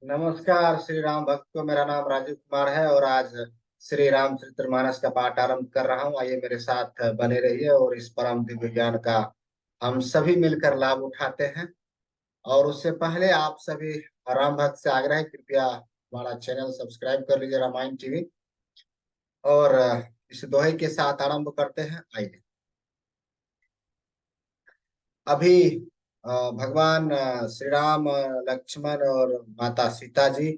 नमस्कार श्री राम भक्तों, मेरा नाम राजीव कुमार है और आज श्री रामचरितमानस का पाठ आरंभ कर रहा हूँ। आइए मेरे साथ बने रहिए और इस परम दिव्य ज्ञान का हम सभी मिलकर लाभ उठाते हैं। और उससे पहले आप सभी राम भक्त से आग्रह है, कृपया हमारा चैनल सब्सक्राइब कर लीजिए, रामायण टीवी। और इस दोहे के साथ आरंभ करते हैं। आइए अभी भगवान श्री राम, लक्ष्मण और माता सीता जी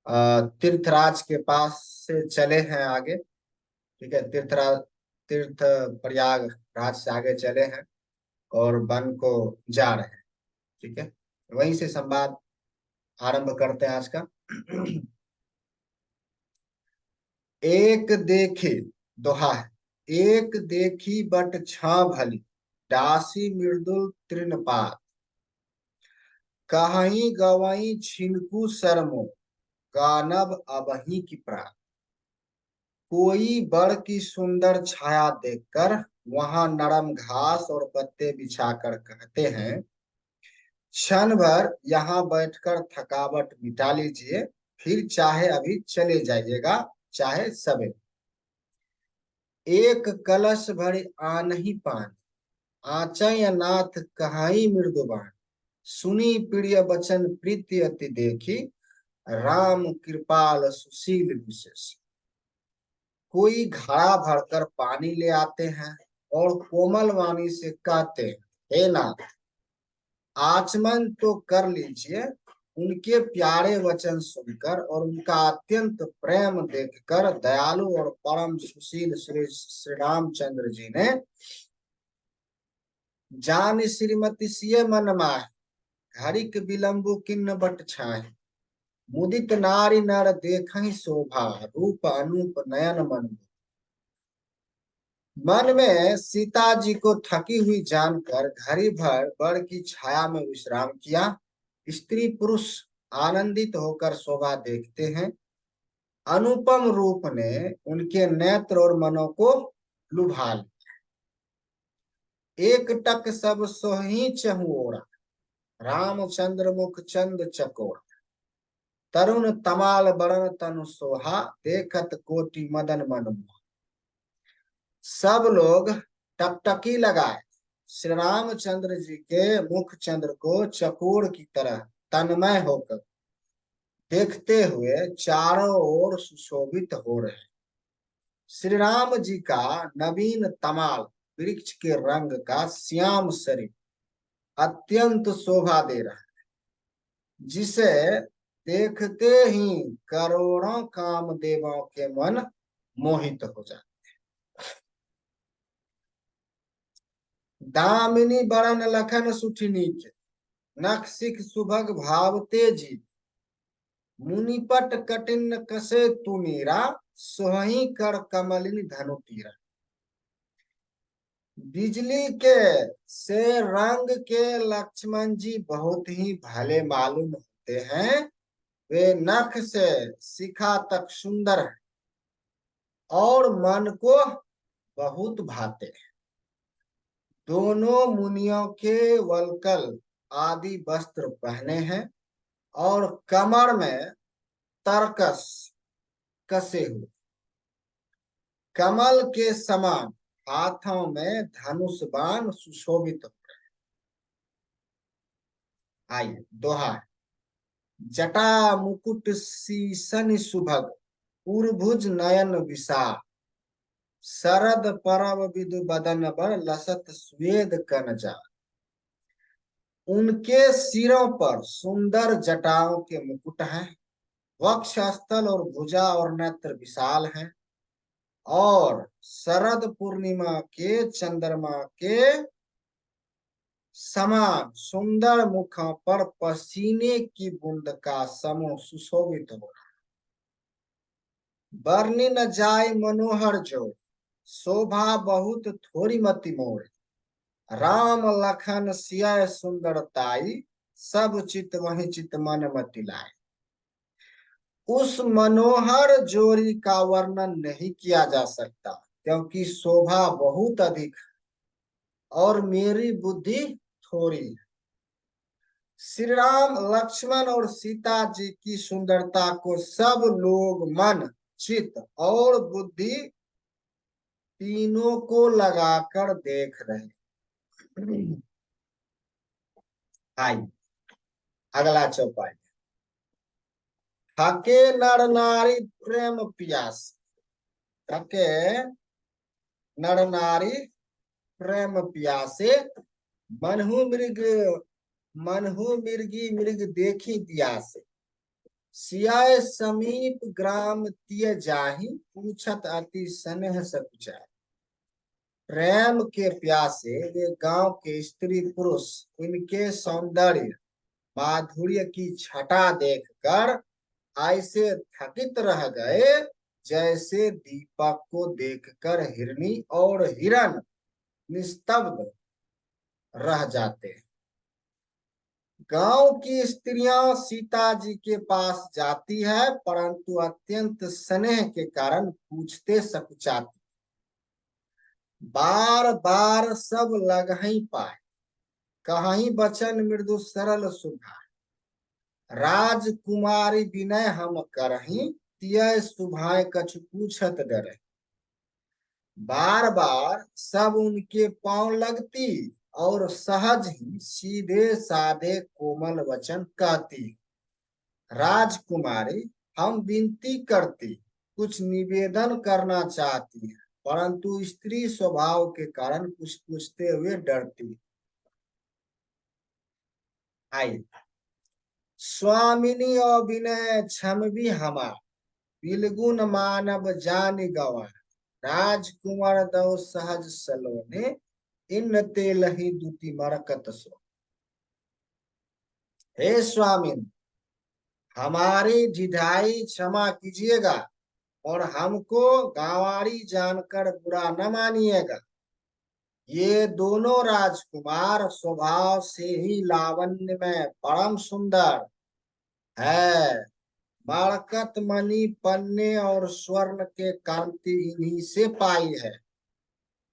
तीर्थराज के पास से चले हैं आगे। ठीक है, तीर्थ प्रयाग राज से आगे चले हैं और वन को जा रहे हैं। ठीक है, वहीं से संवाद आरंभ करते हैं आज का। एक देखी, दोहा है। एक देखी बट छा भली, दासी मृदुल तृणपात। कहीं गवई छिनकू सरमो, गानब अबही की प्रात। कोई बड़ की सुंदर छाया देखकर वहां नरम घास और पत्ते बिछाकर कहते हैं, क्षण भर यहाँ बैठकर थकावट मिटा लीजिए, फिर चाहे अभी चले जाइएगा, चाहे सबे। एक कलश भरी आनही पानी, आचय नाथ कहाई मृदुबान। सुनी प्रिय बचन प्रीति अति देखी, राम कृपाल सुशील विशेष। कोई घड़ा भरकर पानी ले आते हैं और कोमल वाणी से कहते हैं, हे नाथ आचमन तो कर लीजिए। उनके प्यारे वचन सुनकर और उनका अत्यंत प्रेम देखकर दयालु और परम सुशील श्री श्री रामचंद्र जी ने जान श्रीमती सिय मन माह, घड़िक विलंबु किन्न बट छाए। मुदित नारी नर देखहि शोभा, रूप अनूप नयन मन। मन में सीता जी को थकी हुई जानकर घड़ी भर बड़ की छाया में विश्राम किया। स्त्री पुरुष आनंदित होकर शोभा देखते हैं। अनुपम रूप ने उनके नेत्र और मनों को लुभा लिया। एक टक सब सोही चहुओरा, रामचंद्र मुख चंद चकोरा। तरुण तमाल बरन तनु सोहा, देखत कोटि मदन मन मोहा। सब लोग टकटकी लगाए श्री रामचंद्र जी के मुख चंद्र को चकोर की तरह तन्मय होकर देखते हुए चारों ओर सुशोभित हो रहे। श्री राम जी का नवीन तमाल वृक्ष के रंग का श्याम शरीर अत्यंत शोभा दे रहा है, जिसे देखते ही करोड़ों कामदेवों के मन मोहित हो जाते। दामिनी बरन लखन सुठिनी के, नखसिक सुभग भावते जी। मुनिपट कटिन कसे तुमीरा, सोही कर कमलिनी धनु तीरा। बिजली के से रंग के लक्ष्मण जी बहुत ही भले मालूम होते हैं। वे नख से शिखा तक सुंदर है और मन को बहुत भाते हैं। दोनों मुनियों के वलकल आदि वस्त्र पहने हैं और कमर में तरकस कसे हुए, कमल के समान हाथों में धनुष बाण सुशोभित हो रहे हैं। आइए दोहा। जटा मुकुट सीसन सुभग, उर्भुज नयन विशाल। शरद परब विदु बदन बर, लसत स्वेद कनजा। उनके सिरों पर सुंदर जटाओं के मुकुट हैं। वक्ष स्थल और भुजा और नेत्र विशाल हैं और शरद पूर्णिमा के चंद्रमा के समान सुंदर मुखों पर पसीने की बूंद का समूह सुशोभित हो रहा। बरनी न जाय मनोहर जो, शोभा बहुत थोड़ी मति मोर। राम लखन सिय सुंदरताई, सब चित वही चित मन मति लाए। उस मनोहर जोड़ी का वर्णन नहीं किया जा सकता, क्योंकि शोभा बहुत अधिक है और मेरी बुद्धि थोड़ी है। श्री राम लक्ष्मण और सीता जी की सुंदरता को सब लोग मन चित्त और बुद्धि तीनों को लगाकर देख रहे। आइए अगला चौपाई। थके नर नारी प्रेम पियास। थके नर नारी प्रेम पियासे, मनहु मृग मनहु मृगी मृग देखी दियासे। सियाए समीप ग्राम तिय जाहि, पूछत अति स्नेह सकुचाय। प्रेम के प्यासे वे गांव के स्त्री पुरुष इनके सौंदर्य माधुर्य की छटा देखकर ऐसे थकित रह गए जैसे दीपक को देखकर हिरनी और हिरन निस्तब्ध रह जाते हैं। गांव की स्त्रियां सीता जी के पास जाती है, परंतु अत्यंत स्नेह के कारण पूछते सकुचाती। बार बार सब लग ही पाए, कहीं बचन मृदु सरल सुधा। राजकुमारी विनय हम करही, तिय सुभाए कछु पूछत डरे। बार बार सब उनके पांव लगती और सहज ही सीधे साधे कोमल वचन कहती। राजकुमारी हम विनती करती, कुछ निवेदन करना चाहती है, परंतु स्त्री स्वभाव के कारण कुछ पूछते हुए डरती। आई स्वामिनी और विनय क्षम भी हमार, बिलगुन मानव जान गवा। राजकुमार दो सहज सलोने, इन तेल ही दूती मरकत सो। हे स्वामिन, हमारी ढिठाई क्षमा कीजिएगा और हमको गांवारी जानकर बुरा न मानिएगा। ये दोनों राजकुमार स्वभाव से ही लावण्य में परम सुंदर है। मरकत मणि पन्ने और स्वर्ण के कांति इन्हीं से पाई है।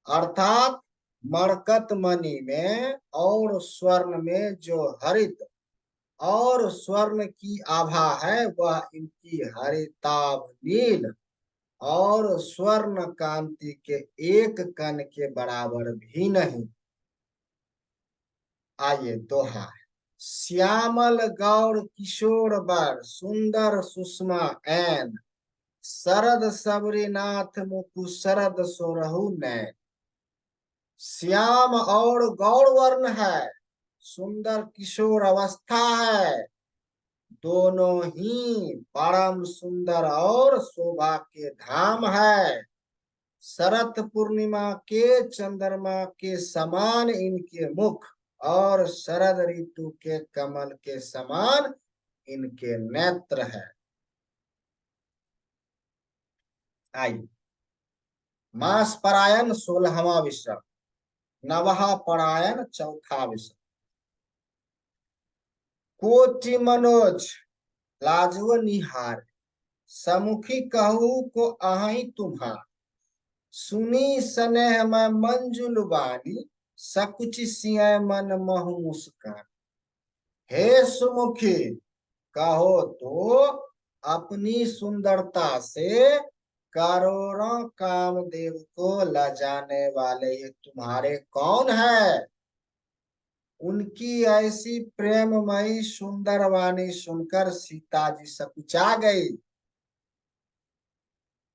अर्थात मरकत मणि में और स्वर्ण में जो हरित और स्वर्ण की आभा है, वह इनकी हरिताभ नील और स्वर्ण कांति के एक कण के बराबर भी नहीं। आइए दोहा। श्यामल गौर किशोर बर, सुंदर सुषमा ऐन। शरद सबरीनाथ मुकु शरद सोरहु नैन। श्याम और गौर वर्ण है, सुंदर किशोर अवस्था है, दोनों ही परम सुंदर और शोभा के धाम है। शरत पूर्णिमा के चंद्रमा के समान इनके मुख और शरद ऋतु के कमल के समान इनके नेत्र है। आई मास परायण 16वां विश्राम, नवहा परायण 4था विश्राम। कोटि मनोज लाजो निहार, समुखी कहू को अहि तुम्हार। सुनी स्नेह में मंजुल बानी, सकुचि सिय मन महु मुस्कान। हे सुमुखी, कहो तो अपनी सुंदरता से करोड़ों कामदेव को लजाने वाले ये तुम्हारे कौन है। उनकी ऐसी प्रेममयी सुंदर वाणी सुनकर सीता जी सकुचा गई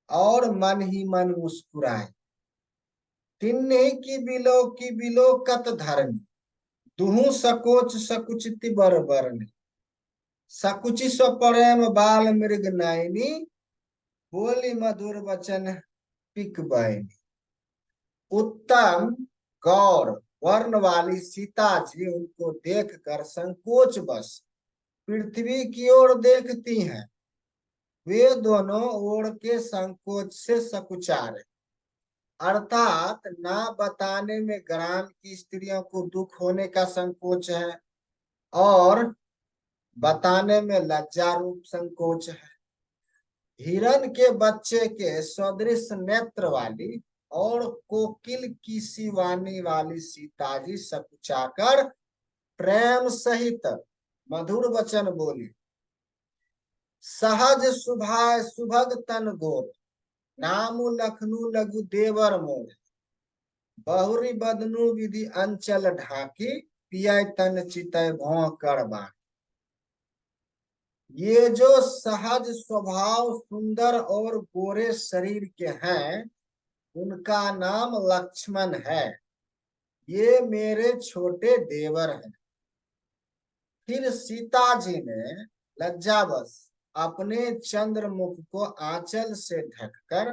और मन ही मन मुस्कुराए। तिन्ही की बिलो कत धरनी, दुहु सकोच सकुचिति बर बरनी। सकुचि स्व प्रेम बाल मृग नयनी, बोली मधुर वचन पिक बयनी। उत्तम गौर वर्ण वाली सीता जी उनको देखकर संकोच बस पृथ्वी की ओर देखती हैं। वे दोनों ओर के संकोच से सकुचारे, अर्थात ना बताने में ग्राम की स्त्रियों को दुख होने का संकोच है और बताने में लज्जा रूप संकोच है। हिरण के बच्चे के सदृश नेत्र वाली और कोकिल की सी वाणी वाली सीता जी सकुचाकर प्रेम सहित मधुर वचन बोले। सहज सुभाय सुभग तन गोर, नामु लखनू लघु देवर मोर। बहुरी बदनू विधि अंचल ढाकी, पिय तन चितय भौं कर बाकी। ये जो सहज स्वभाव सुंदर और गोरे शरीर के हैं, उनका नाम लक्ष्मण है। ये मेरे छोटे देवर हैं। फिर सीता जी ने लज्जावश अपने चंद्रमुख को आंचल से ढककर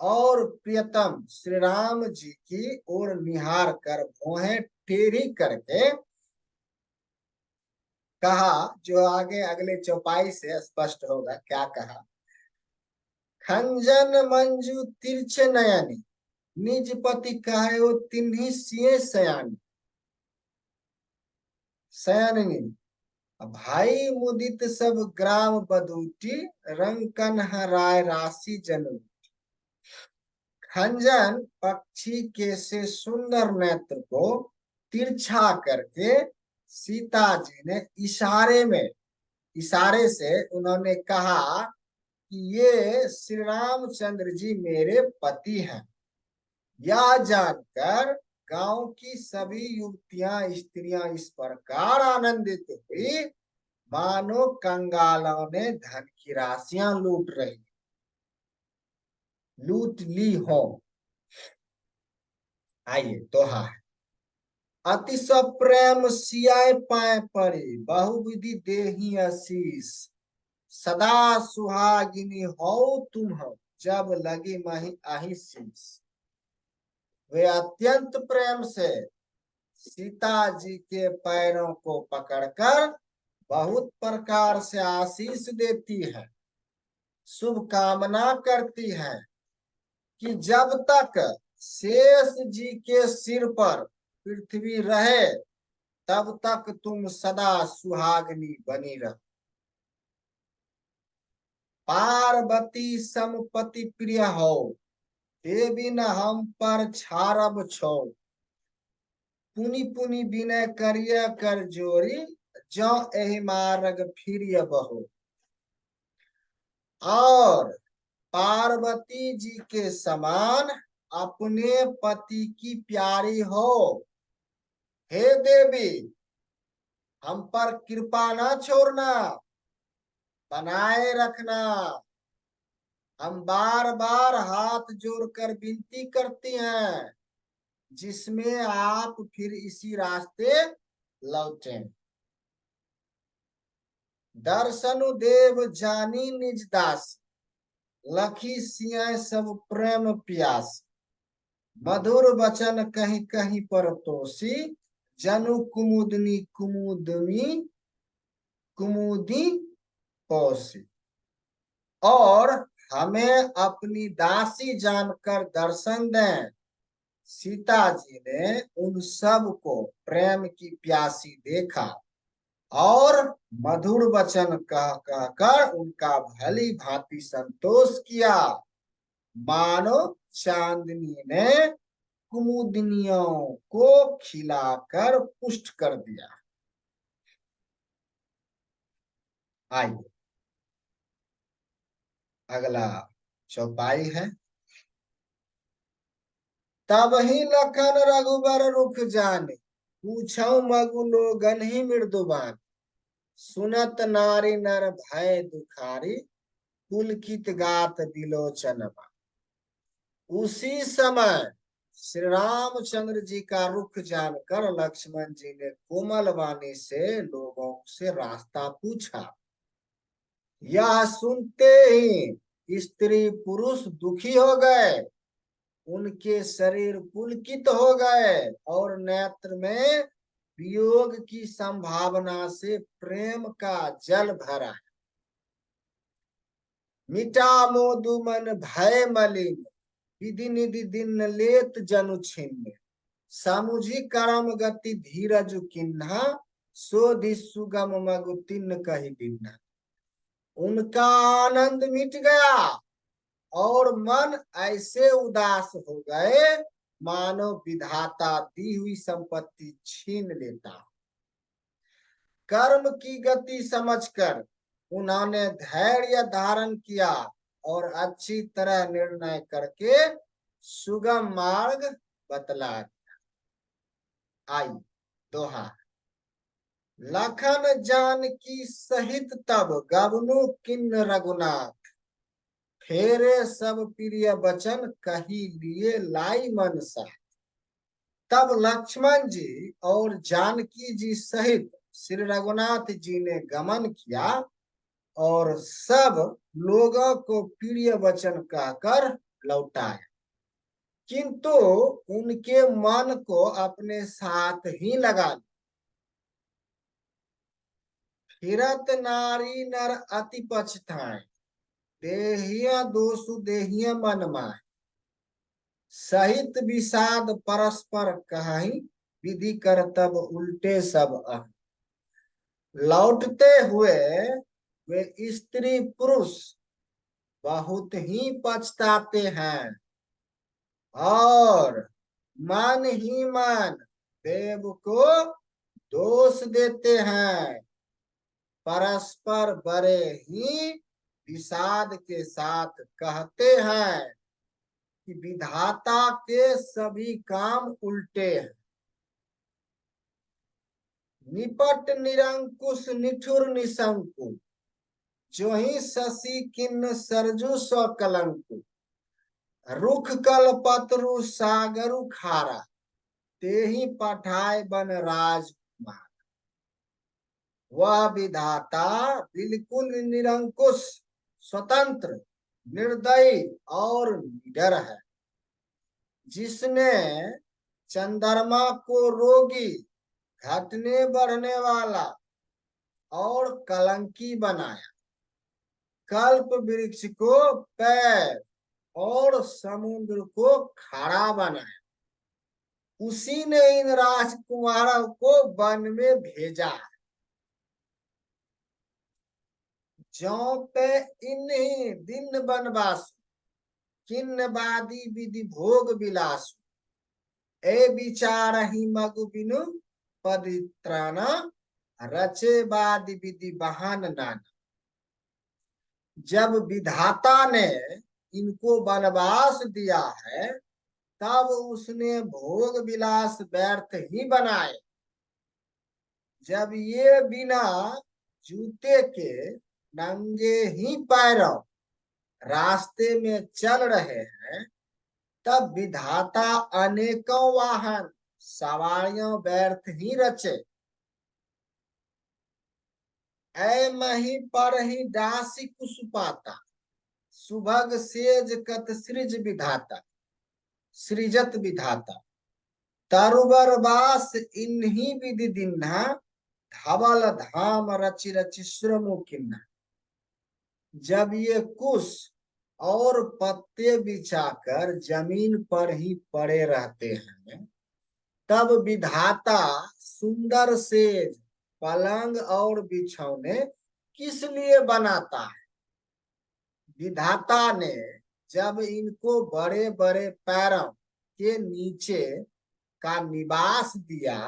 और प्रियतम श्री राम जी की ओर निहार कर भौहें टेढ़ी करके कहा, जो आगे अगले चौपाई से स्पष्ट होगा क्या कहा। खंजन मंजू तिरछे नयनी, निज पति कहे तिन्ही सिए सयानी। सयानी भाई मुदित सब ग्राम बदूटी, रंग कन्हराय राशि जनू। खंजन पक्षी के से सुंदर नेत्र को तिरछा करके सीता जी ने इशारे से उन्होंने कहा कि ये श्री रामचंद्र जी मेरे पति हैं। यह जानकर गांव की सभी युवतियां स्त्रियां इस प्रकार आनंदित हुई मानो कंगालों ने धन की राशियां लूट ली हो। आइए दोहा है। अति सप्रेम सियाय पाए परे, बहुविधि देही आशीष। सदा सुहागिनी हो तुम हो, जब लगी मही आही शीश। वे अत्यंत प्रेम से सीता जी के पैरों को पकड़कर बहुत प्रकार से आशीष देती है, शुभ कामना करती है कि जब तक शेष जी के सिर पर पृथ्वी रहे तब तक तुम सदा सुहागनी बनी रहो। पार्वती समपति प्रिय हो, देवी न हम पर छारब छो। पुनि पुनि विनय करिय कर जोरी, जो एहि मार्ग फिरिय बहो। और पार्वती जी के समान अपने पति की प्यारी हो। हे देवी, हम पर कृपा ना छोड़ना, बनाए रखना। हम बार बार हाथ जोड़कर विनती करती हैं, जिसमें आप फिर इसी रास्ते लौटें। दर्शनु देव जानी निज दास, लखी सिया सब प्रेम प्यास। मधुर वचन कहीं कहीं पर तोसी, जनु कुमुदनी कुमुदी पौसी। और हमें अपनी दासी जानकर दर्शन दें। सीता जी ने उन सब को प्रेम की प्यासी देखा और मधुर वचन कह कहकर उनका भली भांति संतोष किया, मानो चांदनी ने कुमुदनियों को खिलाकर पुष्ट कर दिया। आइए अगला चौपाई है। तब ही लखन रघुबर रुख जाने, पूछो मगु लोगन ही मृदुबान। सुनत नारी नर भय दुखारी, पुलकित गात बिलोचन। उसी समय श्री रामचंद्र जी का रुख जानकर लक्ष्मण जी ने कोमल वाणी से लोगों से रास्ता पूछा। यह सुनते ही स्त्री पुरुष दुखी हो गए, उनके शरीर पुलकित हो गए और नेत्र में वियोग की संभावना से प्रेम का जल भरा। मिटा मोदु मन भय मलिन, विधि निधि दिन लेत जनु छिन्न। समुझी करम गति धीरज किन्हा, सोधि सुगम मगु तिन्न कही बिन्हा। उनका आनंद मिट गया और मन ऐसे उदास हो गए मानो विधाता दी हुई संपत्ति छीन लेता। कर्म की गति समझकर उन्होंने धैर्य धारण किया और अच्छी तरह निर्णय करके सुगम मार्ग बतला दिया। आई दोहा। लखन जानकी सहित तब गबनु किन्न रघुनाथ, फेरे सब प्रिय वचन कही लिए लाई मन सा। तब लक्ष्मण जी और जानकी जी सहित श्री रघुनाथ जी ने गमन किया और सब लोगों को प्रिय वचन कहकर लौटाया, किंतु उनके मन को अपने साथ ही लगा लिया। फिरत नारी नर अति पछताए, देहिया दोषु देहिया मन माय, सहित विषाद परस्पर कहाई, विधि कर तब उल्टे सब अह। लौटते हुए वे स्त्री पुरुष बहुत ही पछताते हैं और मन ही मन देव को दोष देते हैं, परस्पर बड़े ही विषाद के साथ कहते हैं कि विधाता के सभी काम उल्टे हैं। निपट निरंकुश निठुर निशंकु, जो ही शशि किन्न सरजु स्व कलंकु, रुख कल पत्रु सागरु खारा, ते ही पठाए बन राजकुमार। वह विधाता बिल्कुल निरंकुश, स्वतंत्र, निर्दयी और निडर है, जिसने चंद्रमा को रोगी, घटने बढ़ने वाला और कलंकी बनाया, कल्प वृक्ष को पैर और समुद्र को खड़ा बनाया, उसी ने इन राजकुमारों को वन में भेजा। ज्यों पे इन्हीं दिन बनवास, किन्न बादी विधि भोग विलास, ए विचार ही मगु बिनु पवित्राना, रचे बादी विधि बहान नाना। जब विधाता ने इनको वनवास दिया है, तब उसने भोग विलास व्यर्थ ही बनाए। जब ये बिना जूते के नंगे ही पैरों रास्ते में चल रहे हैं, तब विधाता अनेकों वाहन सवारियों व्यर्थ ही रचे। ऐ मही पर ही दासी कुसुपाता, सुभग सेज कत सृज विधाता, सृजत विधाता। तरुबर बास इन्हीं विधि दिन्हा, धवल धाम रचि रचि श्रमो किन्हा। जब ये कुश और पत्ते बिछाकर जमीन पर ही पड़े रहते हैं, तब विधाता सुंदर सेज, पलंग और बिछौने किस लिए बनाता है? विधाता ने जब इनको बड़े बड़े पैरों के नीचे का निवास दिया,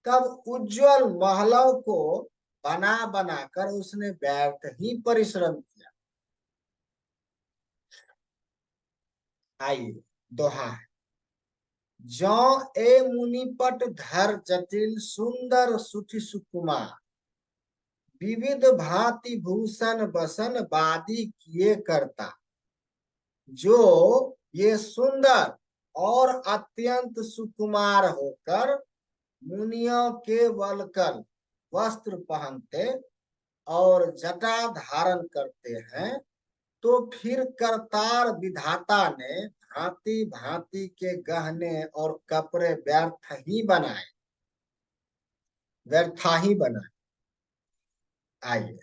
तब उज्जवल महलों को बना बनाकर उसने व्यर्थ ही परिश्रम किया। आइए दोहा है। जो ए मुनिपट धर जटिल सुंदर सुठि सुकुमार, विविध भांति भूषण बसन बादी किए करता। जो ये सुंदर और अत्यंत सुकुमार होकर मुनियों के वलकल वस्त्र पहनते और जटा धारण करते हैं, तो फिर करतार विधाता ने भांति भांति के गहने और कपड़े व्यर्था ही बनाए। आइए।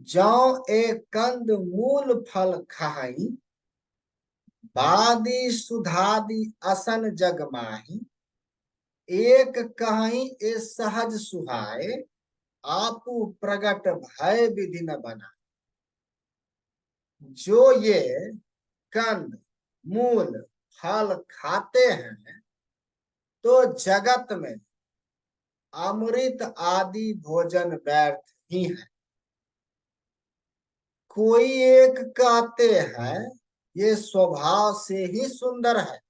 जौ एक कंद मूल फल खाई, बादी सुधादी असन जग माही, एक कहीं ए सहज सुहाए, आपू प्रगट भय विधि न बना। जो ये कंद मूल फल खाते हैं, तो जगत में अमृत आदि भोजन व्यर्थ ही है। कोई एक कहते हैं ये स्वभाव से ही सुंदर है,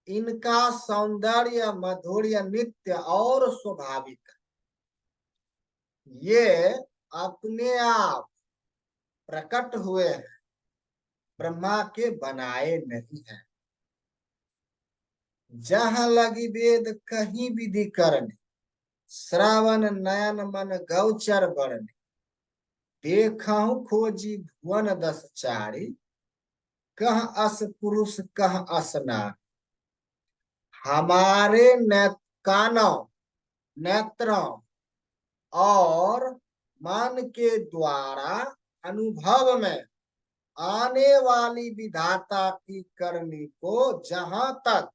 इनका सौंदर्य मधुर्य नित्य और स्वाभाविक है, ये अपने आप प्रकट हुए हैं, ब्रह्मा के बनाए नहीं है। जहाँ लगी वेद कहीं विधि करने, श्रवण नयन मन गौचर बरने, देखहु खोजी भुवन दस चारी, कह अस पुरुष कह अस नारी। हमारे कानों, नेत्रों और मन के द्वारा अनुभव में आने वाली विधाता की करनी को जहां तक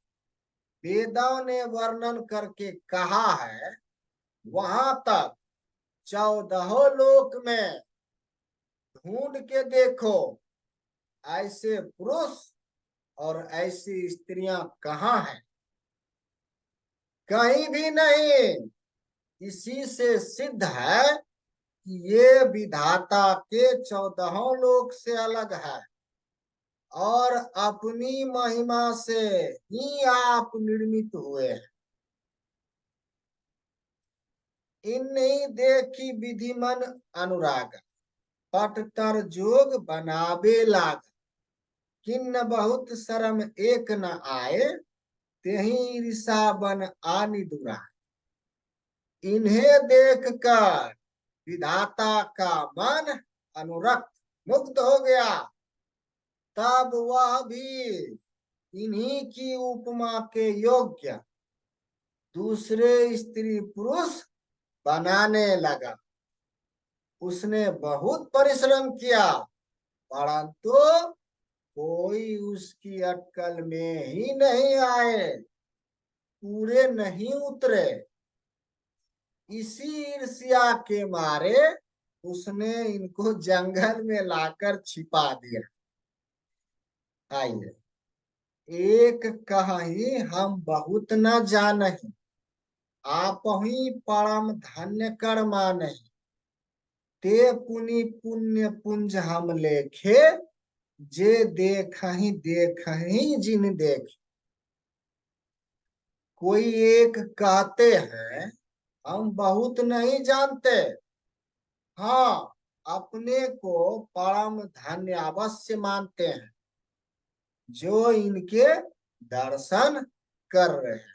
वेदों ने वर्णन करके कहा है, वहां तक 14 लोक में ढूंढ के देखो, ऐसे पुरुष और ऐसी स्त्रियां कहाँ हैं? कहीं भी नहीं। इसी से सिद्ध है कि ये विधाता के 14 लोक से अलग है और अपनी महिमा से ही आप निर्मित हुए हैं। इन्हीं देखी विधि मन अनुराग, पट तर जोग बनावे लाग, किन्न बहुत शर्म एक न आए, तेहि ईर्षा बन आनी दुरा। इन्हें देखकर विधाता का मन अनुरक्त मुग्ध हो गया, तब वह भी इन्हीं की उपमा के योग्य दूसरे स्त्री पुरुष बनाने लगा। उसने बहुत परिश्रम किया, परंतु कोई उसकी अटकल में ही नहीं आए, पूरे नहीं उतरे। इसी ईर्ष्या के मारे उसने इनको जंगल में लाकर छिपा दिया। आइए, एक कहीं हम बहुत न जानहि, आप ही परम धन्य कर मानहि, ते पुनि पुण्य पुंज हम लेखे, जे देखहि जिन देख। कोई एक कहते हैं हम बहुत नहीं जानते, हाँ अपने को परम धन्य अवश्य मानते हैं जो इनके दर्शन कर रहे हैं,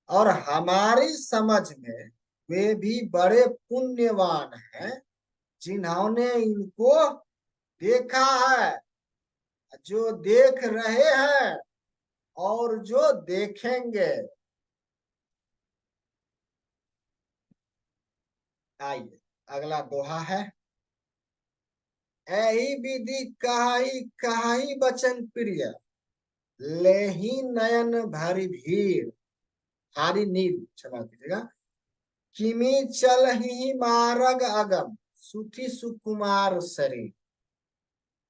और हमारी समझ में वे भी बड़े पुण्यवान हैं जिन्होंने इनको देखा है, जो देख रहे हैं और जो देखेंगे। आइए अगला दोहा है। ऐही विधि कहाई बचन प्रिय, लेही नयन भरी भीड़, भारी नीर, क्षमा कीजिएगा। किमी चल ही मारग अगम, सुखी सुकुमार शरीर।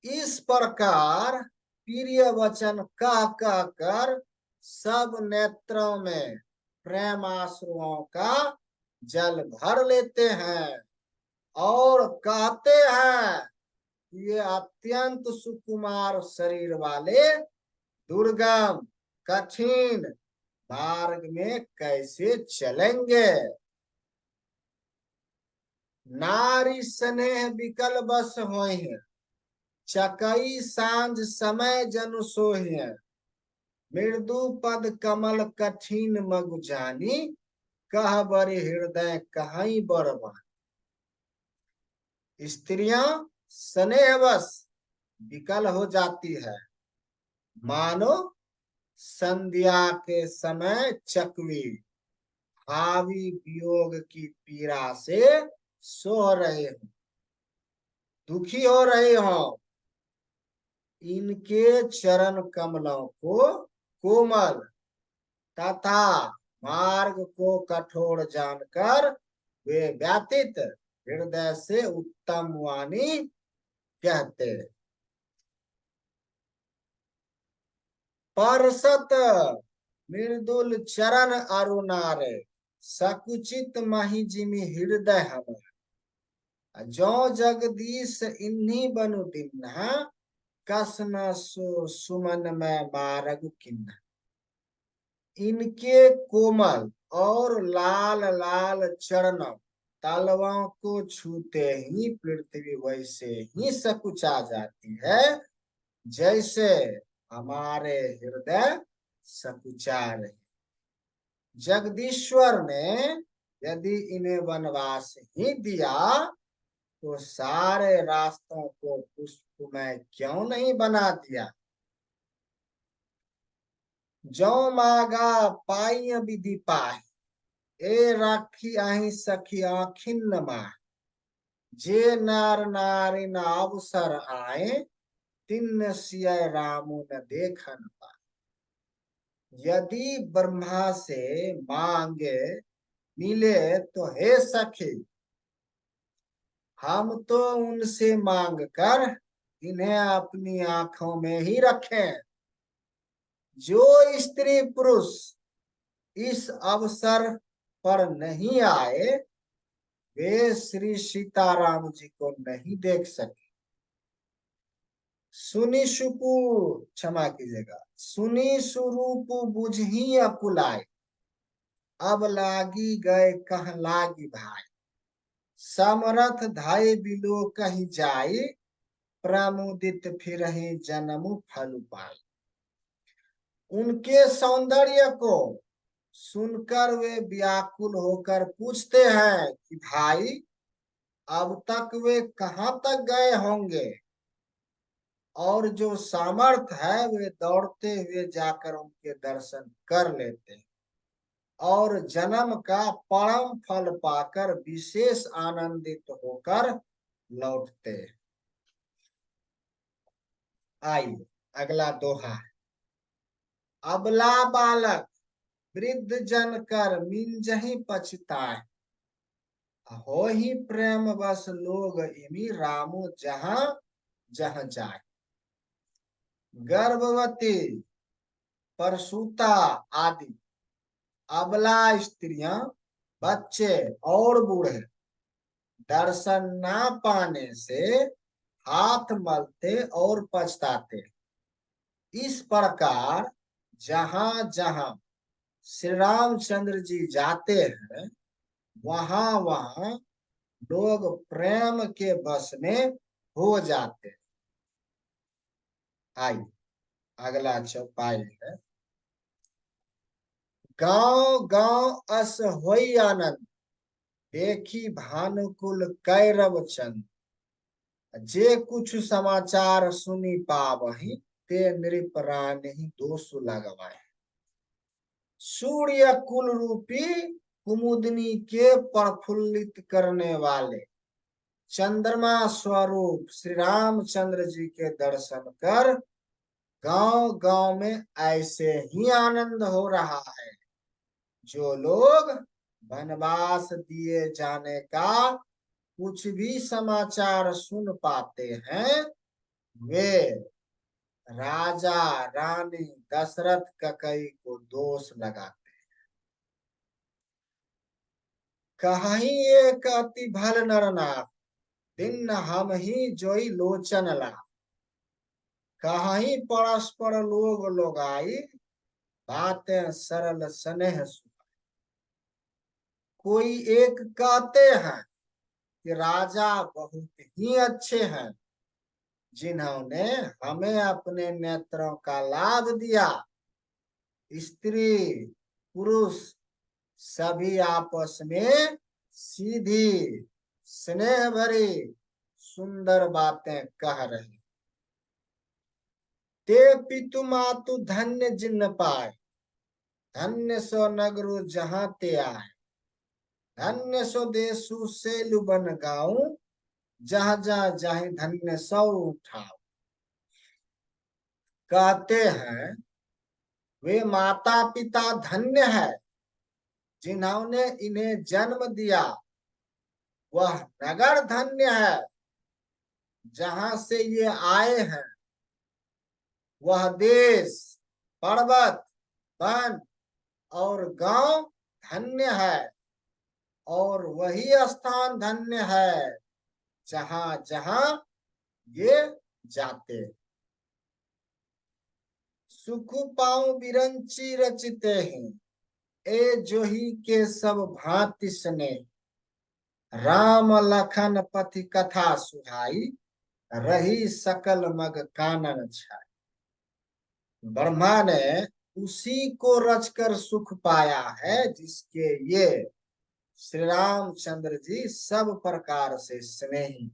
इस प्रकार प्रिय वचन कह कर सब नेत्रों में प्रेम आंसुओं का जल भर लेते हैं और कहते हैं ये अत्यंत सुकुमार शरीर वाले दुर्गम कठिन मार्ग में कैसे चलेंगे। नारी स्नेह विकल बस होई है, चकई सांझ समय जनु सोहि है, मृदु पद कमल कठिन मगु जानी, कह बरे हृदय कहीं बरबान। स्त्रियां स्नेहवश विकल हो जाती है, मानो संध्या के समय चकवी भावी वियोग की पीड़ा से सो रहे हो, दुखी हो रहे हो। इनके चरण कमलों को कोमल तथा मार्ग को कठोर जानकर वे व्यतीत हृदय से उत्तम वाणी कहते। परसत मृदुल चरण अरुणारे, सकुचित मही जिमि हृदय हमर। जो जगदीश इन्हीं बनु दीन्हा, कस न सुमन में मारग किन्हा। इनके कोमल और लाल लाल चरणों तलवों को छूते ही पृथ्वी वैसे ही सकुचा जाती है जैसे हमारे हृदय सकुचा रहे। जगदीश्वर ने यदि इन्हें वनवास ही दिया तो सारे रास्तों को पुष्पमय क्यों नहीं बना दिया। जो मागा पाई विधि पाए, ए राखी आही सखी आखिन माह। जे नार नारी न अवसर आए, तिन्न सिय रामु न देखन पाए। यदि ब्रह्मा से मांगे मिले तो हे सखी, हम तो उनसे मांग कर इन्हें अपनी आंखों में ही रखें। जो स्त्री पुरुष इस अवसर पर नहीं आए वे श्री सीताराम जी को नहीं देख सके। सुनी सुपु क्षमा कीजिएगा, सुनी सुरूप बुझही अकुलाय, अब लागी गए कह लागी भाई। समरथ धाय बिलो कहीं जाई, प्रमुदित फिर ही जन्म फल पाई। उनके सौंदर्य को सुनकर वे व्याकुल होकर पूछते हैं कि भाई अब तक वे कहाँ तक गए होंगे। और जो सामर्थ है वे दौड़ते हुए जाकर उनके दर्शन कर लेते हैं और जन्म का परम फल पाकर विशेष आनंदित होकर लौटते हैं। आइए अगला दोहा है। अबला बालक वृद्ध जन कर मिंजहि पछताए, हो ही प्रेम बस लोग इमी रामो जहां जहां जाए। गर्भवती, परसूता आदि अबला स्त्रियां, बच्चे और बूढ़े दर्शन ना पाने से हाथ मलते और पछताते। इस प्रकार जहां जहां श्री रामचंद्र जी जाते हैं वहां वहां लोग प्रेम के बस में हो जाते। आइए अगला चौपाई है। गांव गांव अस होई आनंद, देखी भानुकुल कैरव चंद। जे कुछ समाचार सुनी पावही, ते नृप रानी दोष लगवाए। सूर्य कुल रूपी कुमुदनी के प्रफुल्लित करने वाले चंद्रमा स्वरूप श्री रामचंद्र जी के दर्शन कर गांव गांव में ऐसे ही आनंद हो रहा है। जो लोग वनवास दिए जाने का कुछ भी समाचार सुन पाते हैं वे राजा रानी दशरथ ककई को दोष लगाते। कहीं एक अति भल नरनाथ, दिन हम ही जोई लोचन ला। कहीं परस्पर लोग लोगाई, बातें सरल स्नेह सुनाई। कोई एक कहते हैं कि राजा बहुत ही अच्छे हैं जिन्होंने हमें अपने नेत्रों का लाभ दिया। स्त्री पुरुष सभी आपस में सीधी स्नेह भरी सुंदर बातें कह रहे। ते पितु मातु धन्य जिन्न पाए, धन्य सो नगरु जहां ते आए। धन्य सो देशु सेलु बन गाऊं, जहां जहां जाहि धन्य सौ उठाओ। कहते हैं वे माता पिता धन्य है जिन्होंने इन्हें जन्म दिया। वह नगर धन्य है जहां से ये आए हैं। वह देश, पर्वत, वन और गांव धन्य है और वही स्थान धन्य है जहां जहां ये जाते। सुख पाऊं बिरंची रचते हैं, ए जोही के सब भांति स्ने। राम लखन पथि कथा सुहाई, रही सकल मग कानन छाई। ब्रह्मा ने उसी को रचकर सुख पाया है जिसके ये श्री रामचंद्र जी सब प्रकार से स्नेही।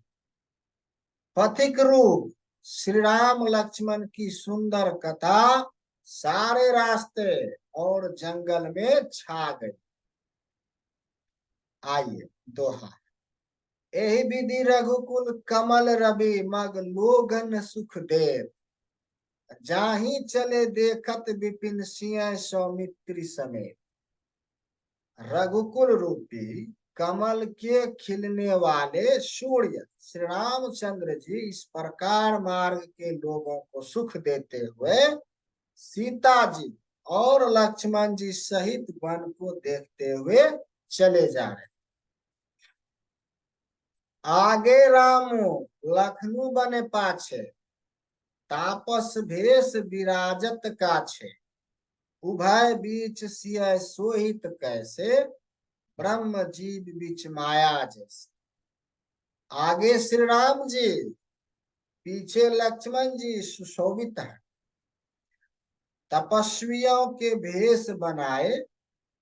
पथिक रूप श्री राम लक्ष्मण की सुंदर कथा सारे रास्ते और जंगल में छा गई। आइए दोहा। एहि विधि रघुकुल कमल रवि, मग लोगन सुख देव। जाहि चले देखत विपिन, सिंह सौमित्री समेत। रघुकुल रूपी कमल के खिलने वाले सूर्य श्री रामचंद्र जी इस प्रकार मार्ग के लोगों को सुख देते हुए सीता जी और लक्ष्मण जी सहित वन को देखते हुए चले जा रहे। आगे रामो लखनऊ बने पाछे, तापस भेष विराजत काछे। उभय बीच सिय सोहित कैसे, ब्रह्म जीव बीच माया जैसे। आगे श्री राम जी, पीछे लक्ष्मण जी सुशोभित है। तपस्वियों के भेष बनाए,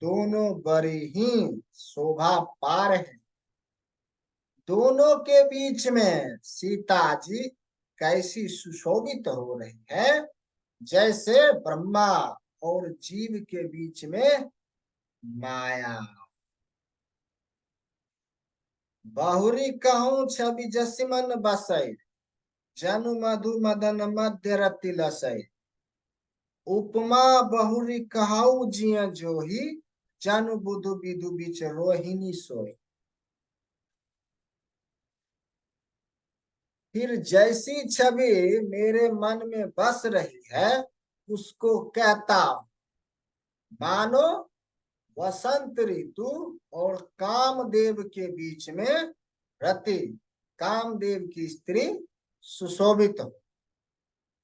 दोनों बड़ी ही शोभा पा रहे हैं। दोनों के बीच में सीता जी कैसी सुशोभित हो रही है, जैसे ब्रह्मा और जीव के बीच में माया। बहुरी कहूं छवि जसिमन बसई, जनु मधु मदन मध्य रति लसई। उपमा बहुरी कहाऊ जिय जोही, जनु बुधु विधु बीच रोहिणी सोई। फिर जैसी छवि मेरे मन में बस रही है उसको कहता हूं। मानो वसंत ऋतु और कामदेव के बीच में रति, कामदेव की स्त्री सुशोभित हो।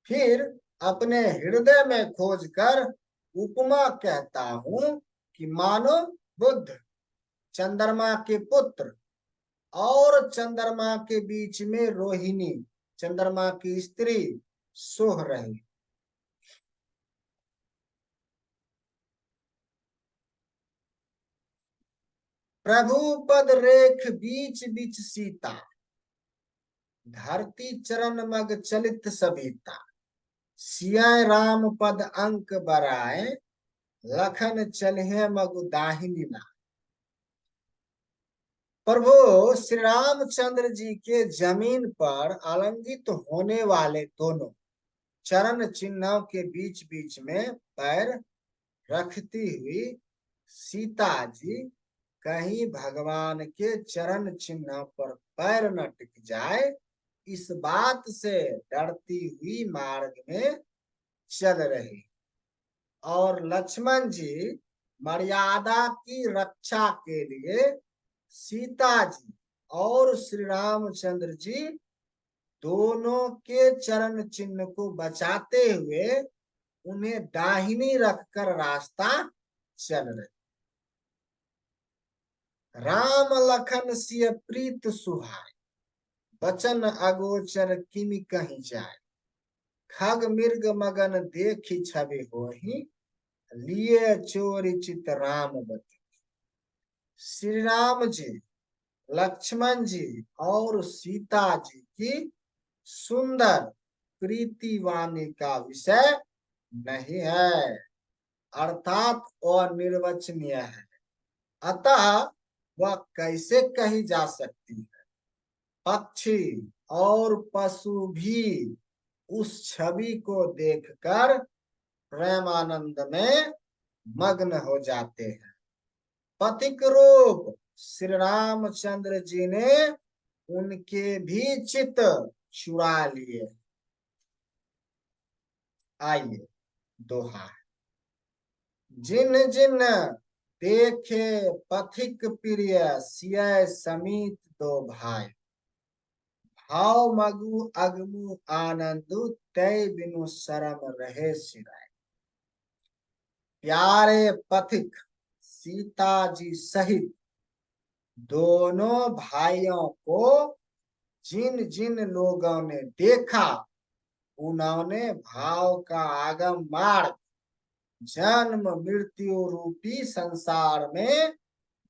फिर अपने हृदय में खोजकर उपमा कहता हूं कि मानो बुध चंद्रमा के पुत्र और चंद्रमा के बीच में रोहिणी चंद्रमा की स्त्री सोह रही। प्रभु पद रेख बीच बीच सीता, धरती चरण मग चलित सभीता। सिया राम पद अंक बराए, लखन चलहे मगु दाहिनी ना। प्रभु श्री रामचंद्र जी के जमीन पर आलंगित होने वाले दोनों चरण चिन्हों के बीच बीच में पैर रखती हुई सीता जी कहीं भगवान के चरण चिन्ह पर पैर न टिक जाए, इस बात से डरती हुई मार्ग में चल रही। और लक्ष्मण जी मर्यादा की रक्षा के लिए सीता जी और श्री रामचंद्र जी दोनों के चरण चिन्ह को बचाते हुए उन्हें दाहिनी रखकर रास्ता चल रहे। राम लखन सिय प्रीत सुहाय, बचन अगोचर किमि कहीं जाए। खग मृग मगन देखी छवि होही, लिए चोरी चित राम बती। श्री राम जी, लक्ष्मण जी और सीता जी की सुंदर प्रीति वाणी का विषय नहीं है, अर्थात अनिर्वचनीय है। अतः वह कैसे कही जा सकती है। पक्षी और पशु भी उस छवि को देखकर प्रेमानंद में मग्न हो जाते हैं। पथिक रूप श्री रामचंद्र जी ने उनके भी चित्त चुरा लिए। आइए दोहा। जिन जिन देखे पथिक प्रिय सिय समीत दो भाई। भाव मगु अगमु आनंदु तय बिनु शरम रहे सिराय। प्यारे पथिक सीता जी सहित दोनों भाइयों को जिन जिन लोगों ने देखा, उन्होंने भाव का आगम मार्ग, जन्म मृत्यु रूपी संसार में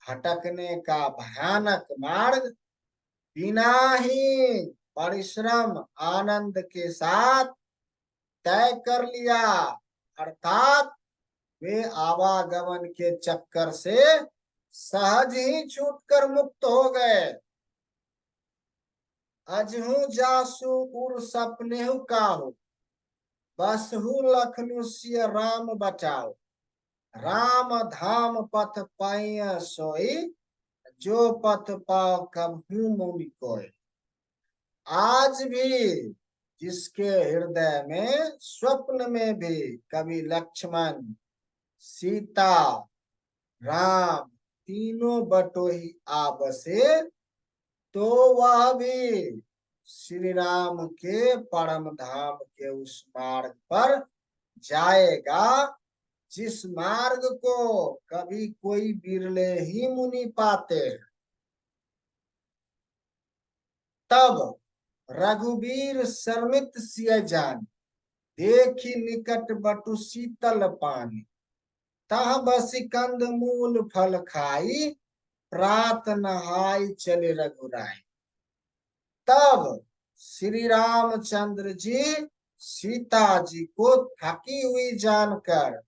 भटकने का भयानक मार्ग बिना ही परिश्रम आनंद के साथ तय कर लिया। अर्थात वे आवागमन के चक्कर से सहज ही छूटकर मुक्त हो गए। अजहू जासु उर सपनेहु काहू, बसहु लखनु सिय राम बचाओ। राम धाम पथ पाइय सोई, जो पथ पाओ कबहू मुनि कोय। आज भी जिसके हृदय में स्वप्न में भी कभी लक्ष्मण, सीता, राम तीनों बटोही आ बसे, तो वह भी श्री राम के परम धाम के उस मार्ग पर जाएगा जिस मार्ग को कभी कोई बिरले ही मुनि पाते हैं। तब रघुवीर शर्मित सिय जान, देखी निकट बटु शीतल पानी। तह बसी कंद मूल फल खाई, प्रात नहाई चले रघुराई। तब श्री रामचंद्र जी सीता जी को थकी हुई जानकर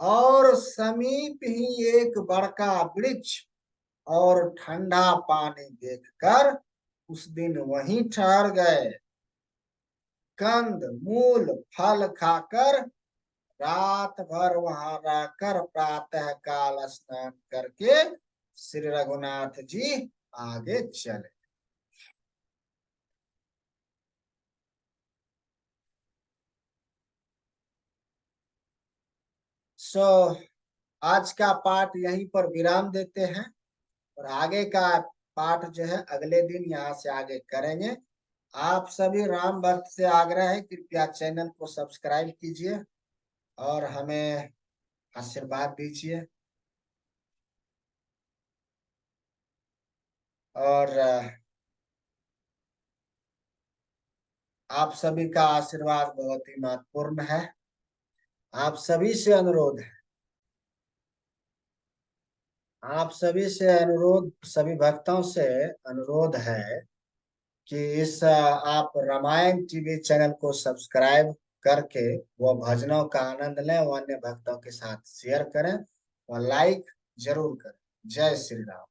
और समीप ही एक बड़का वृक्ष और ठंडा पानी देखकर उस दिन वहीं ठहर गए। कंद मूल फल खाकर रात भर वहां रहकर प्रातः काल स्नान करके श्री रघुनाथ जी आगे चले। सो आज का पाठ यहीं पर विराम देते हैं और आगे का पाठ जो है अगले दिन यहाँ से आगे करेंगे। आप सभी राम भक्त से आग्रह है, कृपया चैनल को सब्सक्राइब कीजिए और हमें आशीर्वाद दीजिए। और आप सभी का आशीर्वाद बहुत ही महत्वपूर्ण है। आप सभी से अनुरोध है, आप सभी से अनुरोध, सभी भक्तों से अनुरोध है कि इस आप रामायण टीवी चैनल को सब्सक्राइब करके वो भजनों का आनंद लें, वो अन्य भक्तों के साथ शेयर करें और लाइक जरूर करें। जय श्री राम।